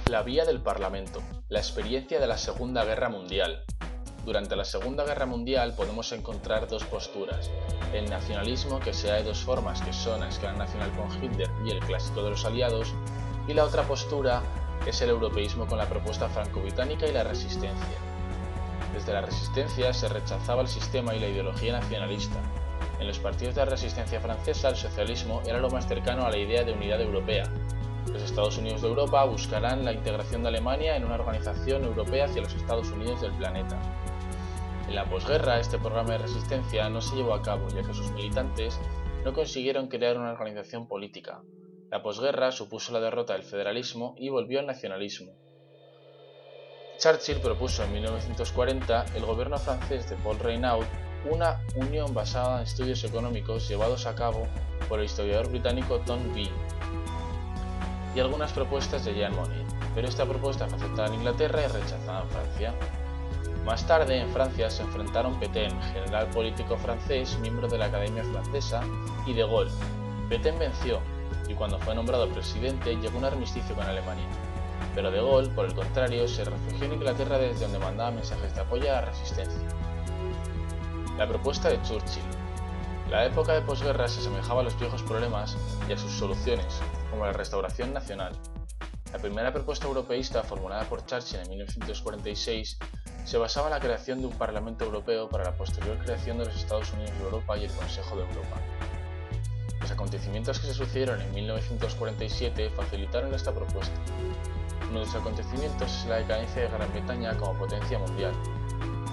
La vía del Parlamento, la experiencia de la Segunda Guerra Mundial. Durante la Segunda Guerra Mundial podemos encontrar dos posturas: el nacionalismo, que se da de dos formas, que son a escala nacional con Hitler y el clásico de los aliados, y la otra postura es el europeísmo con la propuesta franco-británica y la resistencia. Desde la resistencia se rechazaba el sistema y la ideología nacionalista. En los partidos de la resistencia francesa, el socialismo era lo más cercano a la idea de unidad europea. Los Estados Unidos de Europa buscarán la integración de Alemania en una organización europea hacia los Estados Unidos del planeta. En la posguerra, este programa de resistencia no se llevó a cabo, ya que sus militantes no consiguieron crear una organización política. La posguerra supuso la derrota del federalismo y volvió al nacionalismo. Churchill propuso en 1940 el gobierno francés de Paul Reynaud una unión basada en estudios económicos llevados a cabo por el historiador británico Tom Bee y algunas propuestas de Jean Monnet, pero esta propuesta fue aceptada en Inglaterra y rechazada en Francia. Más tarde, en Francia se enfrentaron Pétain, general político francés, miembro de la Academia Francesa, y De Gaulle. Pétain venció, y cuando fue nombrado presidente llegó un armisticio con Alemania. Pero De Gaulle, por el contrario, se refugió en Inglaterra desde donde mandaba mensajes de apoyo a la resistencia. La propuesta de Churchill. La época de posguerra se asemejaba a los viejos problemas y a sus soluciones, como la restauración nacional. La primera propuesta europeísta formulada por Churchill en 1946 se basaba en la creación de un Parlamento Europeo para la posterior creación de los Estados Unidos de Europa y el Consejo de Europa. Los acontecimientos que se sucedieron en 1947 facilitaron esta propuesta. Uno de los acontecimientos es la decadencia de Gran Bretaña como potencia mundial.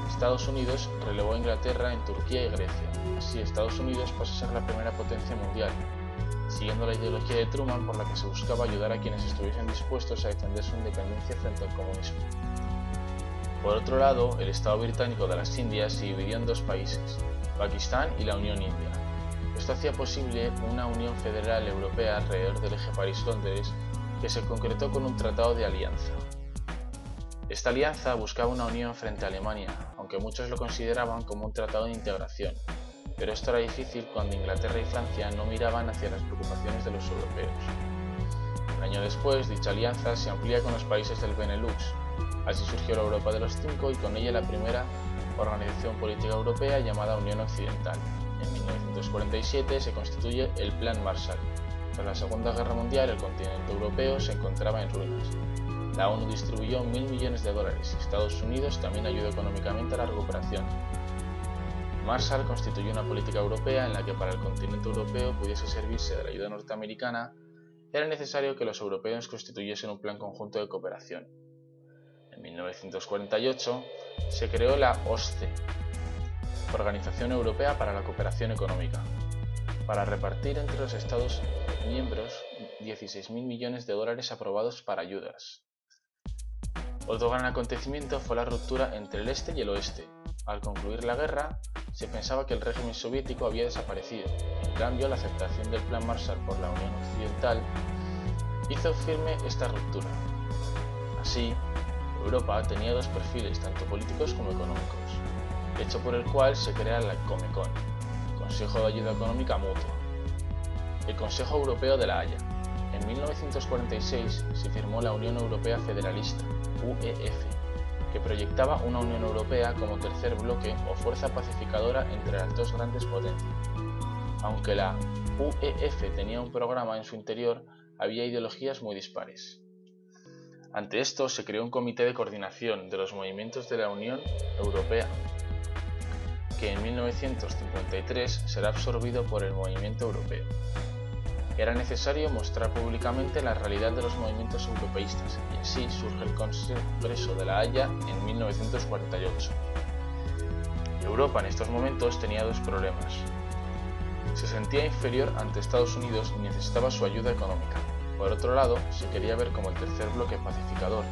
Estados Unidos relevó a Inglaterra en Turquía y Grecia. Así, Estados Unidos pasó a ser la primera potencia mundial, siguiendo la ideología de Truman por la que se buscaba ayudar a quienes estuviesen dispuestos a defender su independencia frente al comunismo. Por otro lado, el Estado británico de las Indias se dividió en dos países, Pakistán y la Unión India. Esto hacía posible una unión federal europea alrededor del eje París-Londres, que se concretó con un tratado de alianza. Esta alianza buscaba una unión frente a Alemania, aunque muchos lo consideraban como un tratado de integración, pero esto era difícil cuando Inglaterra y Francia no miraban hacia las preocupaciones de los europeos. Un año después, dicha alianza se amplía con los países del Benelux. Así surgió la Europa de los Cinco y con ella la primera organización política europea llamada Unión Occidental. En 1947 se constituye el Plan Marshall. Tras la Segunda Guerra Mundial, el continente europeo se encontraba en ruinas. La ONU distribuyó 1.000 millones de dólares y Estados Unidos también ayudó económicamente a la recuperación. Marshall constituyó una política europea en la que para el continente europeo pudiese servirse de la ayuda norteamericana, era necesario que los europeos constituyesen un plan conjunto de cooperación. En 1948 se creó la OSCE, Organización Europea para la Cooperación Económica, para repartir entre los Estados miembros 16.000 millones de dólares aprobados para ayudas. Otro gran acontecimiento fue la ruptura entre el este y el oeste. Al concluir la guerra, se pensaba que el régimen soviético había desaparecido. En cambio, la aceptación del Plan Marshall por la Unión Occidental hizo firme esta ruptura. Así, Europa tenía dos perfiles, tanto políticos como económicos, hecho por el cual se crea la Comecon, Consejo de Ayuda Económica Mutua. El Consejo Europeo de la Haya. En 1946 se firmó la Unión Europea Federalista, UEF, que proyectaba una Unión Europea como tercer bloque o fuerza pacificadora entre las dos grandes potencias. Aunque la UEF tenía un programa en su interior, había ideologías muy dispares. Ante esto se creó un comité de coordinación de los movimientos de la Unión Europea, que en 1953 será absorbido por el movimiento europeo. Era necesario mostrar públicamente la realidad de los movimientos europeístas y así surge el Congreso de la Haya en 1948. Europa en estos momentos tenía dos problemas. Se sentía inferior ante Estados Unidos y necesitaba su ayuda económica. Por otro lado, se quería ver como el tercer bloque pacificador.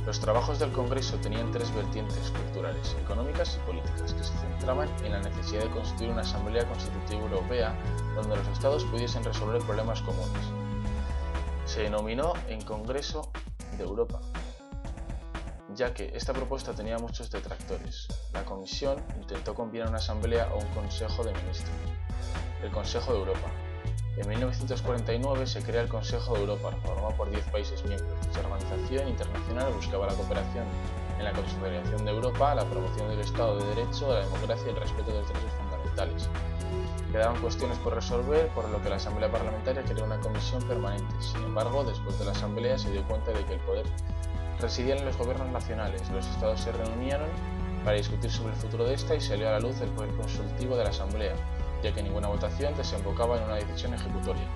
Los trabajos del Congreso tenían tres vertientes culturales, económicas y políticas, que se centraban en la necesidad de constituir una Asamblea Constitutiva Europea donde los Estados pudiesen resolver problemas comunes. Se denominó en Congreso de Europa, ya que esta propuesta tenía muchos detractores. La Comisión intentó combinar una Asamblea o un Consejo de Ministros. El Consejo de Europa. En 1949 se crea el Consejo de Europa, formado por 10 países miembros. Dicha organización internacional buscaba la cooperación en la consolidación de Europa, la promoción del Estado de Derecho, de la democracia y el respeto de los derechos fundamentales. Quedaban cuestiones por resolver, por lo que la Asamblea Parlamentaria creó una comisión permanente. Sin embargo, después de la Asamblea se dio cuenta de que el poder residía en los gobiernos nacionales. Los estados se reunieron para discutir sobre el futuro de esta y salió a la luz el poder consultivo de la Asamblea, ya que ninguna votación desembocaba en una decisión ejecutoria.